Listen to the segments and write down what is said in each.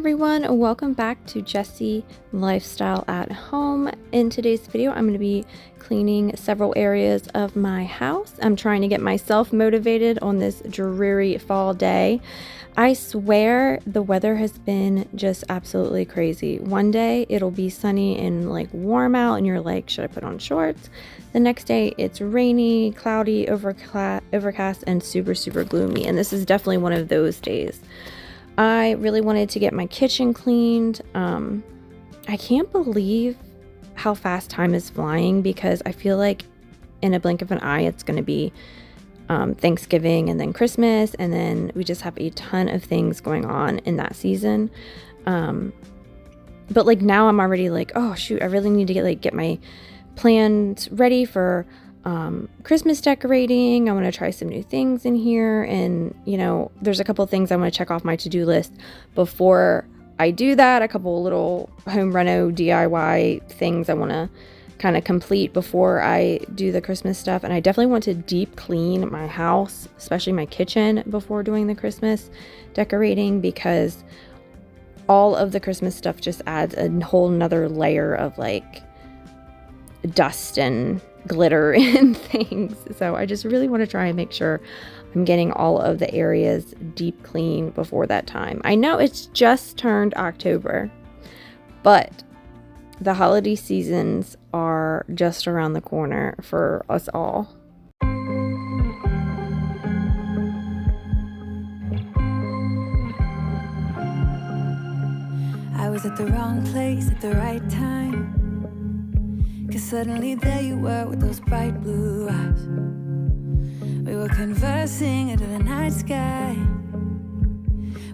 everyone, and welcome back to Jessie Lifestyle at Home. In today's video, I'm going to be cleaning several areas of my house. I'm trying to get myself motivated on this dreary fall day. I swear the weather has been just absolutely crazy. One day it'll be sunny and like warm out and you're like, should I put on shorts? The next day it's rainy, cloudy, overcast, and super gloomy. And this is definitely one of those days. I really wanted to get my kitchen cleaned. I can't believe how fast time is flying because I feel like in a blink of an eye it's going to be Thanksgiving and then Christmas, and then we just have a ton of things going on in that season. But like now I'm already like, oh shoot, I really need to get my plans ready for Christmas decorating. I want to try some new things in here, and you know, there's a couple things I want to check off my to-do list before I do that. A couple little home reno DIY things I want to kind of complete before I do the Christmas stuff. And I definitely want to deep clean my house, especially my kitchen, before doing the Christmas decorating, because all of the Christmas stuff just adds a whole nother layer of like dust and glitter and things. So I just really want to try and make sure I'm getting all of the areas deep clean before that time. I know it's just turned October, but the holiday seasons are just around the corner for us all. I was at the wrong place at the right time, 'cause suddenly there you were with those bright blue eyes. We were conversing under the night sky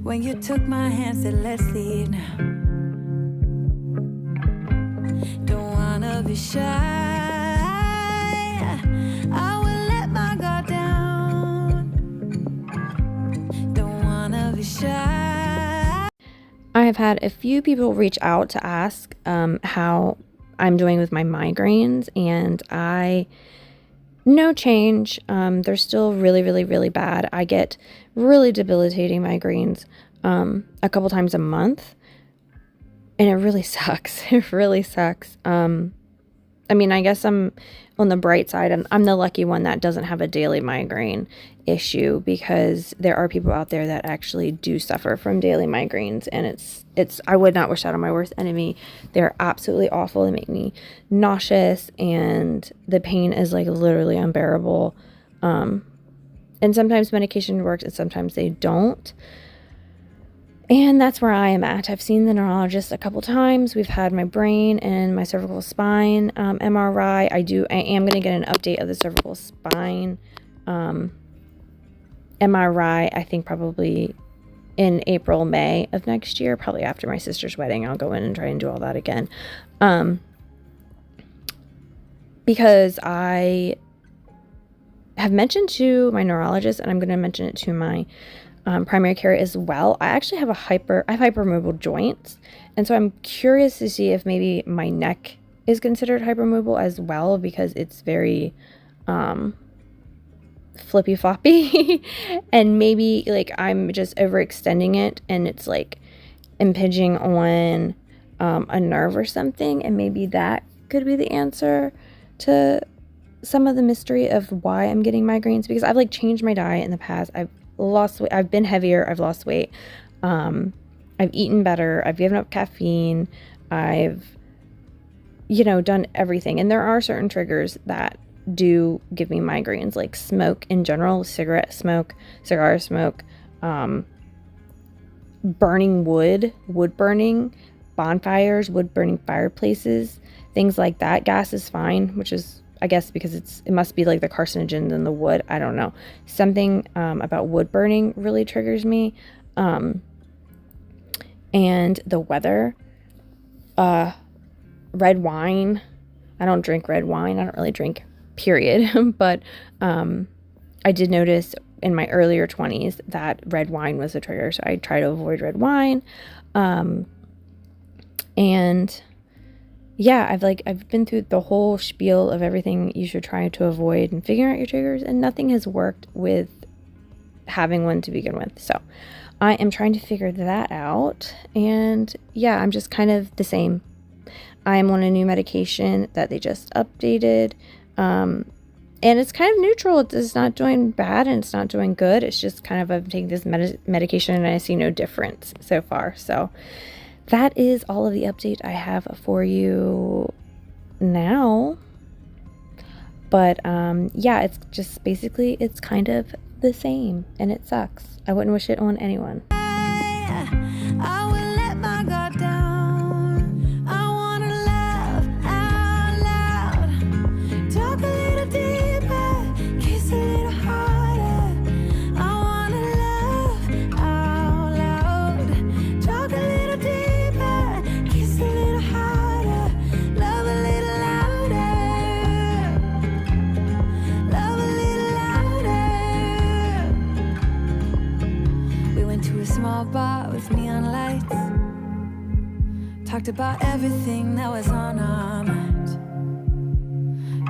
when you took my hand, said let's leave now. Don't wanna be shy, I will let my guard down. Don't wanna be shy. I have had a few people reach out to ask how I'm doing with my migraines, and no change. They're still really bad. I get really debilitating migraines a couple times a month, and it really sucks. It really sucks. I mean, I guess I'm on the bright side. I'm the lucky one that doesn't have a daily migraine issue, because there are people out there that actually do suffer from daily migraines, and I would not wish that on my worst enemy. They're absolutely awful. They make me nauseous, and the pain is like literally unbearable. And sometimes medication works and sometimes they don't. And that's where I am at. I've seen the neurologist a couple times. We've had my brain and my cervical spine MRI. I am going to get an update of the cervical spine MRI, I think probably in April, May of next year, probably after my sister's wedding. I'll go in and try and do all that again. Because I have mentioned to my neurologist, and I'm going to mention it to my primary care as well. I actually have hypermobile joints, and so I'm curious to see if maybe my neck is considered hypermobile as well, because it's very flippy floppy and maybe like I'm just overextending it and it's like impinging on a nerve or something, and maybe that could be the answer to some of the mystery of why I'm getting migraines, because I've like changed my diet in the past. I've lost weight, I've been heavier, I've lost weight, I've eaten better, I've given up caffeine, I've done everything. And there are certain triggers that do give me migraines, like smoke in general, cigar smoke, burning wood burning, bonfires, wood burning fireplaces, things like that. Gas is fine, which is, I guess, because it must be like the carcinogens in the wood. I don't know. Something about wood burning really triggers me. And the weather, red wine. I don't drink red wine. I don't really drink, period. But I did notice in my earlier 20s that red wine was a trigger, so I try to avoid red wine. And yeah, I've been through the whole spiel of everything you should try to avoid and figuring out your triggers, and nothing has worked with having one to begin with. So I am trying to figure that out. And yeah, I'm just kind of the same. I am on a new medication that they just updated. And it's kind of neutral. It's not doing bad and it's not doing good. It's just kind of, I'm taking this medication and I see no difference so far. So that is all of the update I have for you now. But yeah, it's just basically, it's kind of the same and it sucks. I wouldn't wish it on anyone. I will let my guard down. I wanna laugh out loud. Talk a little deeper, kiss a little harder. I wanna laugh out loud. Talk a little deeper, kiss a little harder. Love a little louder. Love a little louder. We went to a small bar with neon lights. Talked about everything that was on our minds.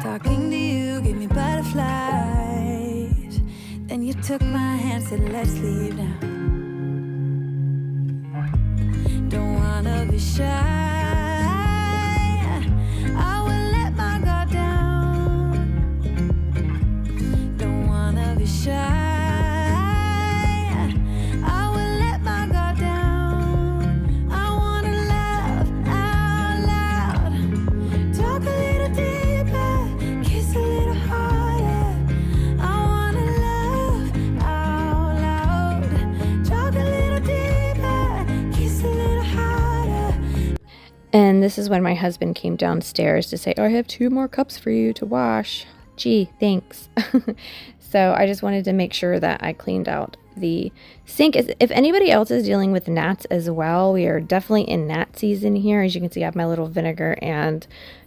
Talking to you gave me butterflies. Then you took my hand, said let's leave now. Don't wanna be shy. I will let my guard down. Don't wanna be shy. And this is when my husband came downstairs to say, oh, I have 2 more cups for you to wash. Gee, thanks. So I just wanted to make sure that I cleaned out the sink. If anybody else is dealing with gnats as well, we are definitely in gnat season here. As you can see, I have my little Vinegar and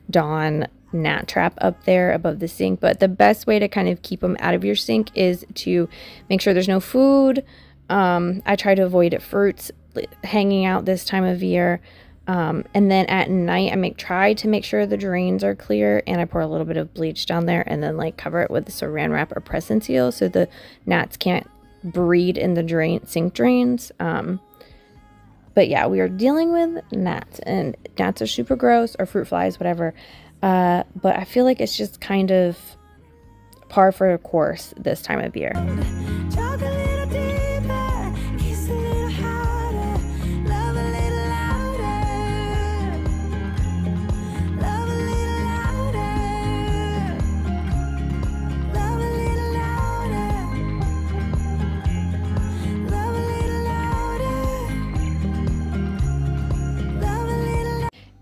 Dawn gnat trap up there above the sink. But the best way to kind of keep them out of your sink is to make sure there's no food. I try to avoid fruits hanging out this time of year. And then at night, try to make sure the drains are clear, and I pour a little bit of bleach down there and then like cover it with saran wrap or Press-In Seal so the gnats can't breed in the sink drains. But yeah, we are dealing with gnats, and gnats are super gross, or fruit flies, whatever. But I feel like it's just kind of par for the course this time of year.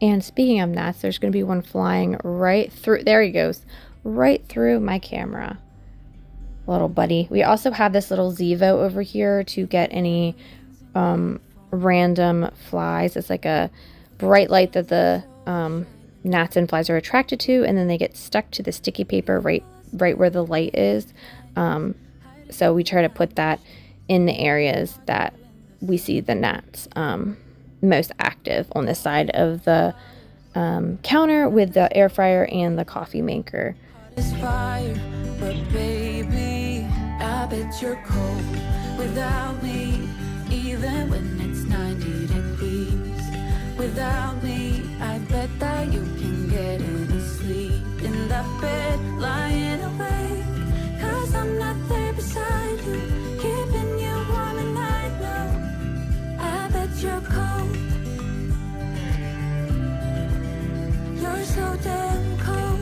And speaking of gnats, there's going to be one flying right through. There he goes. Right through my camera. Little buddy. We also have this little Zevo over here to get any random flies. It's like a bright light that the gnats and flies are attracted to, and then they get stuck to the sticky paper right where the light is. So we try to put that in the areas that we see the gnats most active, on this side of the counter with the air fryer and the coffee maker. Fire, but baby, I bet you're cold without me, even when it's 90 degrees. Without me, I bet that you can get any sleep in that bed, lying awake, 'cause I'm not there beside you, keeping you warm, and I know I bet you're cold. You're so damn cold.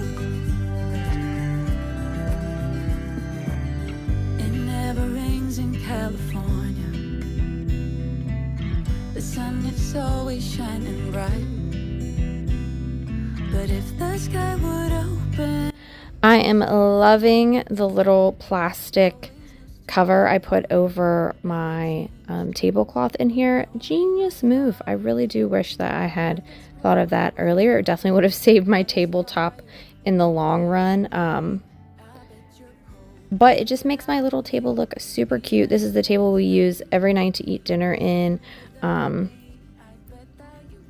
It never rains in California. The sun is always shining bright. But if the sky would open. I am loving the little plastic cover I put over my tablecloth in here. Genius move. I really do wish that I had thought of that earlier. It definitely would have saved my tabletop in the long run. But it just makes my little table look super cute. This is the table we use every night to eat dinner in.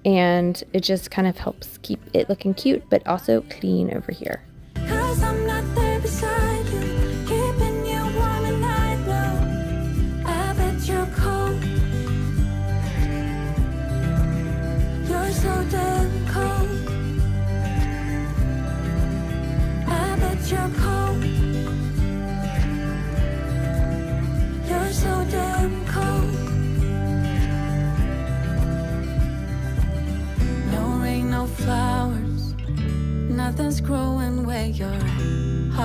And it just kind of helps keep it looking cute, but also clean over here. 'Cause I'm not there beside you, keeping you warm, and I know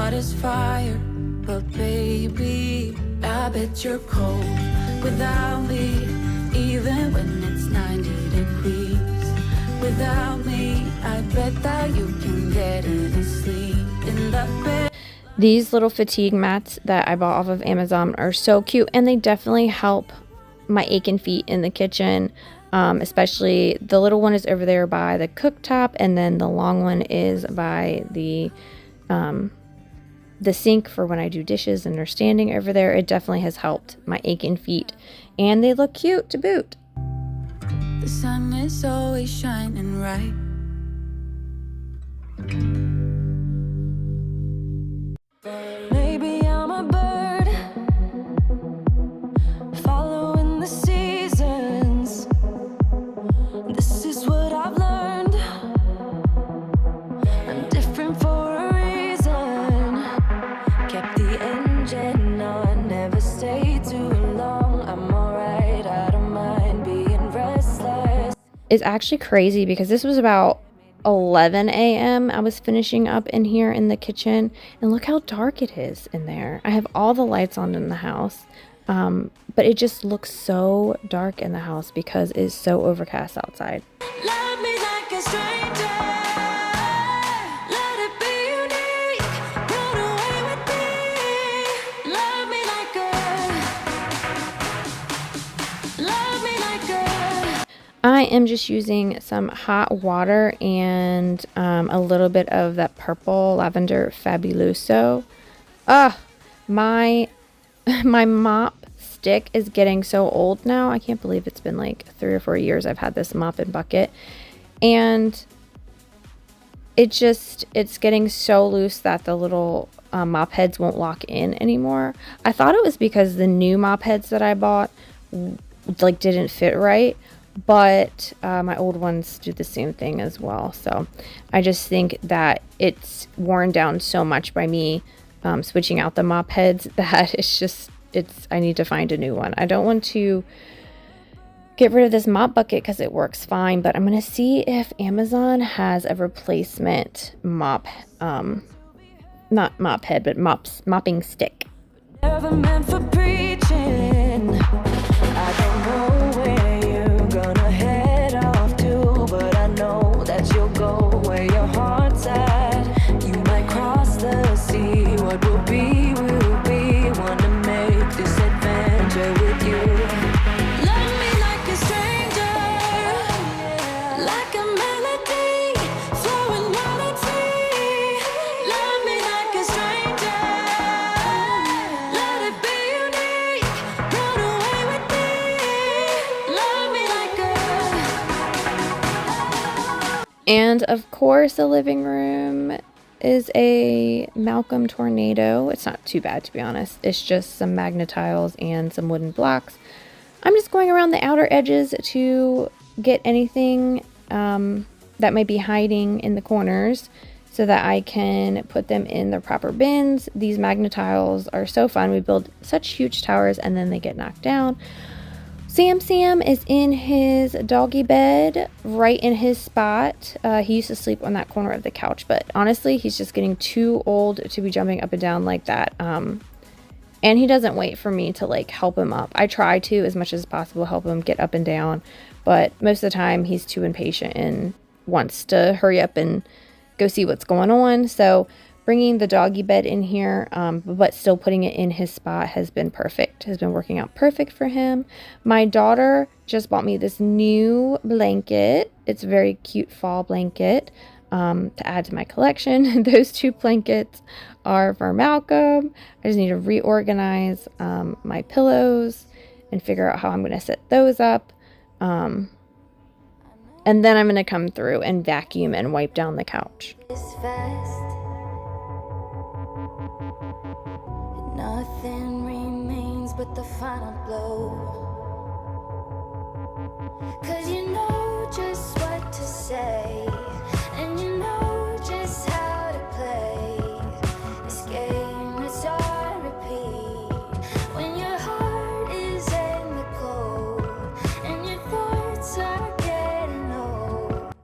hot as fire, but baby, I bet you're cold without me. Even when it's 90 degrees without me, I bet that you can get any sleep in the bed. These little fatigue mats that I bought off of Amazon are so cute, and they definitely help my aching feet in the kitchen. Especially the little one is over there by the cooktop, and then the long one is by the sink for when I do dishes, and they're standing over there. It definitely has helped my aching feet, and they look cute to boot. The sun is always shining right. Maybe I'm a bird following the seasons. This is what I've learned. I'm different for a reason. Kept the engine on, never stayed too long. I'm alright, I don't mind being restless. It's actually crazy because this was about 11 a.m. I was finishing up in here in the kitchen, and look how dark it is in there. I have all the lights on in the house, but it just looks so dark in the house because it's so overcast outside. Love me like a stranger. Let it be unique. Run away with me. Love me like a. I am just using some hot water and a little bit of that purple lavender Fabuloso. My mop stick is getting so old now. I can't believe it's been like 3 or 4 years I've had this mop and bucket, and it's getting so loose that the little mop heads won't lock in anymore. I thought it was because the new mop heads that I bought like didn't fit right, but my old ones do the same thing as well. So I just think that it's worn down so much by me switching out the mop heads that I need to find a new one. I don't want to get rid of this mop bucket because it works fine, but I'm going to see if Amazon has a replacement mop, not mop head, but mopping stick. Never meant for preaching. I don't know where you're gonna head off to, but I know that you'll go where your heart's at. You might cross the sea. What will be, will be. Wanna make this adventure with you. Love me like a stranger, like a melody flowing out at sea. Love me like a stranger. Let it be unique. Run away with me. Love me like a. And of course, the living room is a Malcolm Tornado. It's not too bad, to be honest. It's just some Magna-Tiles and some wooden blocks. I'm just going around the outer edges to get anything that might be hiding in the corners so that I can put them in their proper bins. These Magna-Tiles are so fun. We build such huge towers and then they get knocked down. Sam is in his doggy bed, right in his spot. He used to sleep on that corner of the couch, but honestly, he's just getting too old to be jumping up and down like that. And he doesn't wait for me to like help him up. I try to, as much as possible, help him get up and down, but most of the time he's too impatient and wants to hurry up and go see what's going on. So bringing the doggy bed in here, but still putting it in his spot has been perfect. Has been working out perfect for him. My daughter just bought me this new blanket. It's a very cute fall blanket to add to my collection. Those 2 blankets are for Malcolm. I just need to reorganize my pillows and figure out how I'm going to set those up. And then I'm going to come through and vacuum and wipe down the couch. It's fast. Nothing remains but the final blow. 'Cause you know just what to say, and you know just how to play this game that's on repeat. When your heart is in the cold and your thoughts are getting old.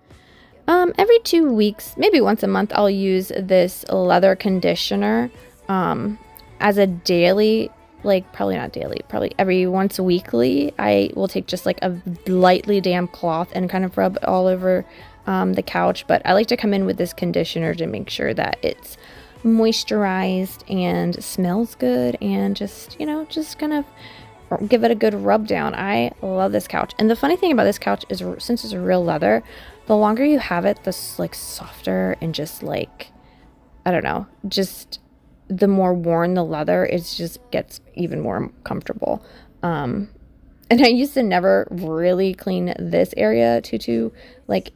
Every 2 weeks, maybe once a month, I'll use this leather conditioner as a daily, like probably not daily, probably every once weekly. I will take just like a lightly damp cloth and kind of rub it all over the couch. But I like to come in with this conditioner to make sure that it's moisturized and smells good, and just, you know, just kind of give it a good rub down. I love this couch. And the funny thing about this couch is, since it's real leather, the longer you have it, the like softer and just like, I don't know, just the more worn the leather, it just gets even more comfortable. And I used to never really clean this area too like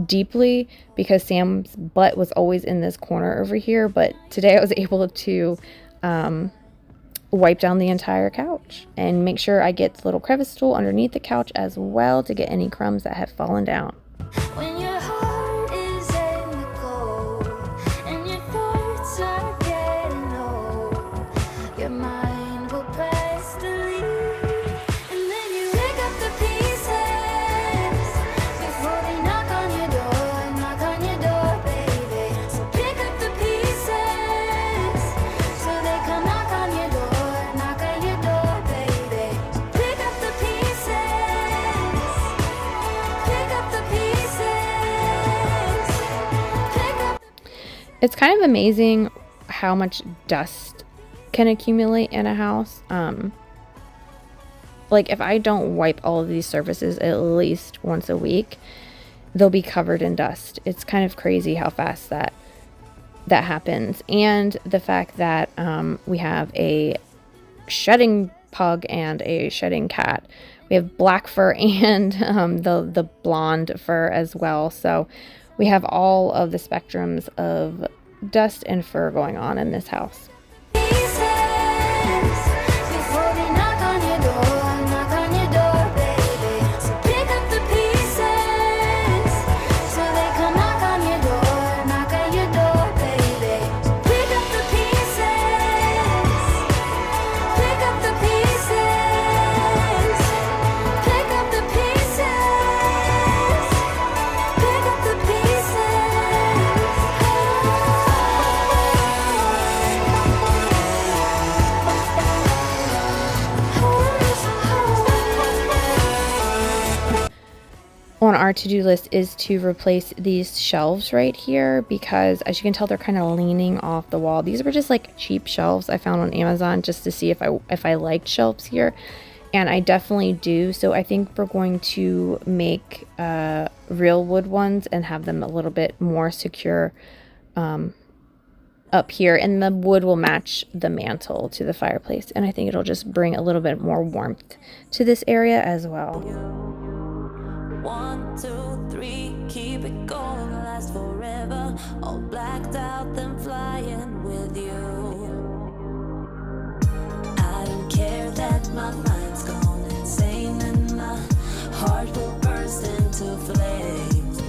deeply, because Sam's butt was always in this corner over here. But today I was able to wipe down the entire couch and make sure I get the little crevice tool underneath the couch as well to get any crumbs that have fallen down. When your heart is in the cold and your thoughts are getting old, your mind will press delete, and then you pick up the pieces before they knock on your door, baby. So pick up the pieces so they come knock on your door, baby. So pick up the pieces, pick up the pieces, pick up. It's kind of amazing how much dust can accumulate in a house. Like if I don't wipe all of these surfaces at least once a week, they'll be covered in dust. It's kind of crazy how fast that happens. And the fact that we have a shedding pug and a shedding cat. We have black fur and the blonde fur as well. So we have all of the spectrums of dust and fur going on in this house. Pieces before they knock on your door, baby. So pick up the pieces so they come knock on your door, baby. So pick up the pieces, pick up the pieces, pick up the pieces, pick up the pieces. On our to-do list is to replace these shelves right here, because as you can tell, they're kind of leaning off the wall. These were just like cheap shelves I found on Amazon just to see if I liked shelves here, and I definitely do. So I think we're going to make real wood ones and have them a little bit more secure up here, and the wood will match the mantle to the fireplace, and I think it'll just bring a little bit more warmth to this area as well. 1, 2, 3, keep it going, last forever. All blacked out, then flying with you. I don't care that my mind's gone insane and my heart will burst into flames.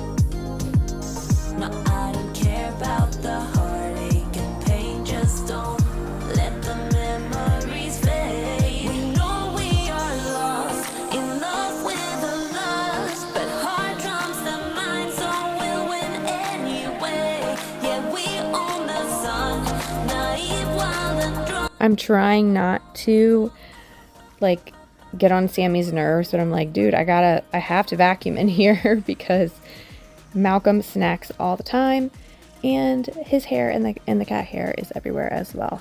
No, I don't care about the heartache and pain, just don't let the memories fade. We know we are lost, in love with the lust, but heart trumps the mind, so we'll win anyway. Yeah, we own the sun, naive, wild and drunk. I'm trying not to like get on Sammy's nerves, but I'm like, dude, I have to vacuum in here because Malcolm snacks all the time, and his hair and the cat hair is everywhere as well.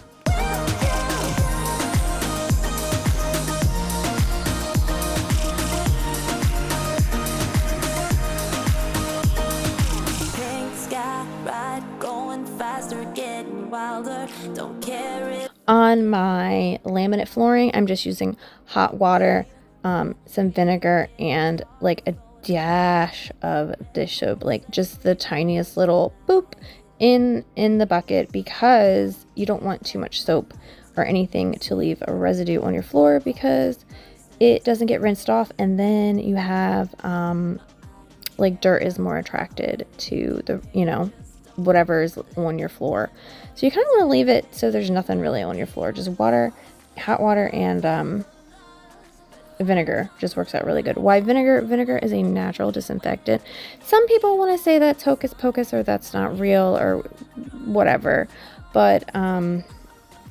Pink sky ride, going faster, getting wilder. Don't care if On my laminate flooring, I'm just using hot water, some vinegar, and like a dash of dish soap, like just the tiniest little boop in the bucket, because you don't want too much soap or anything to leave a residue on your floor, because it doesn't get rinsed off, and then you have like dirt is more attracted to the, you know, whatever is on your floor. So you kind of want to leave it so there's nothing really on your floor, just water, hot water, and vinegar just works out really good. Why vinegar? Vinegar is a natural disinfectant. Some people want to say that's hocus pocus or that's not real or whatever, but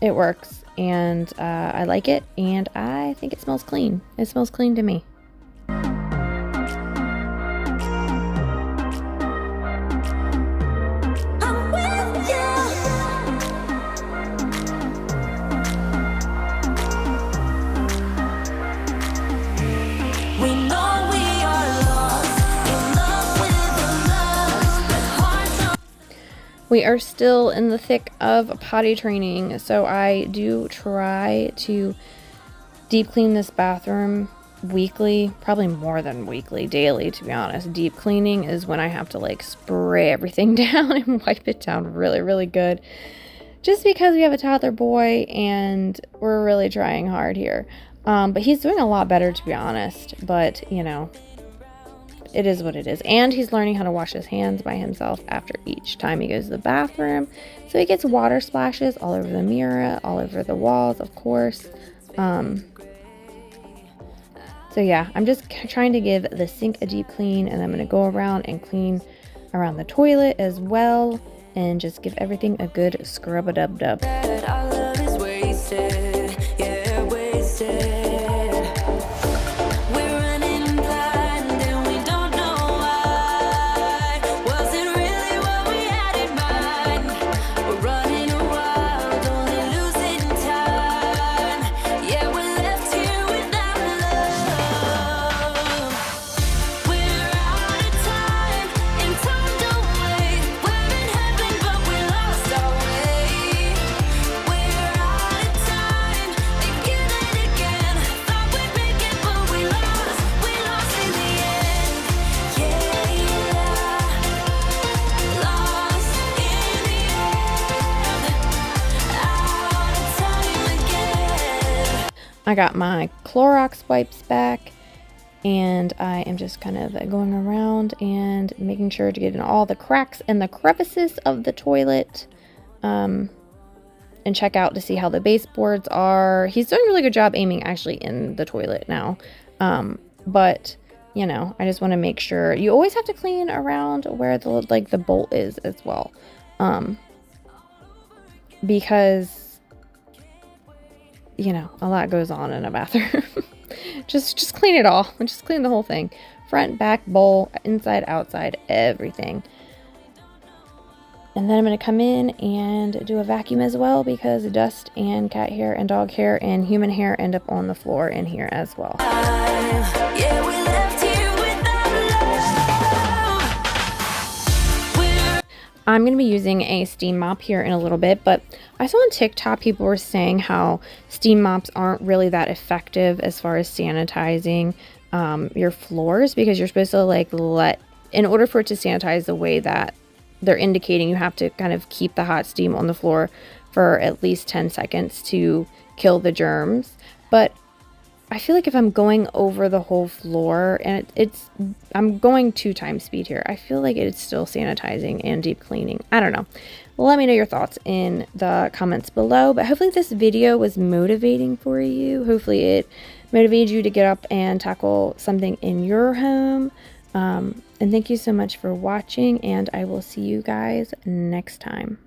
it works, and I like it, and I think it smells clean. It smells clean to me. We are still in the thick of potty training, so I do try to deep clean this bathroom weekly, probably more than weekly, daily, to be honest. Deep cleaning is when I have to like spray everything down and wipe it down really, really good. Just because we have a toddler boy and we're really trying hard here. But he's doing a lot better, to be honest. But, you know, it is what it is. And he's learning how to wash his hands by himself after each time he goes to the bathroom. So he gets water splashes all over the mirror, all over the walls, of course. So yeah, I'm just trying to give the sink a deep clean, and I'm going to go around and clean around the toilet as well, and just give everything a good scrub-a-dub-dub. I got my Clorox wipes back, and I am just kind of going around and making sure to get in all the cracks and the crevices of the toilet, and check out to see how the baseboards are. He's doing a really good job aiming actually in the toilet now, but you know, I just want to make sure. You always have to clean around where the bolt is as well, because you know, a lot goes on in a bathroom. just clean it all. Just clean the whole thing. Front, back, bowl, inside, outside, everything. And then I'm going to come in and do a vacuum as well, because dust and cat hair and dog hair and human hair end up on the floor in here as well. I'm going to be using a steam mop here in a little bit, but I saw on TikTok people were saying how steam mops aren't really that effective as far as sanitizing your floors, because you're supposed to in order for it to sanitize the way that they're indicating, you have to kind of keep the hot steam on the floor for at least 10 seconds to kill the germs. But I feel like if I'm going over the whole floor and I'm going 2 times speed here, I feel like it's still sanitizing and deep cleaning. I don't know. Let me know your thoughts in the comments below. But hopefully this video was motivating for you. Hopefully it motivated you to get up and tackle something in your home. And thank you so much for watching, and I will see you guys next time.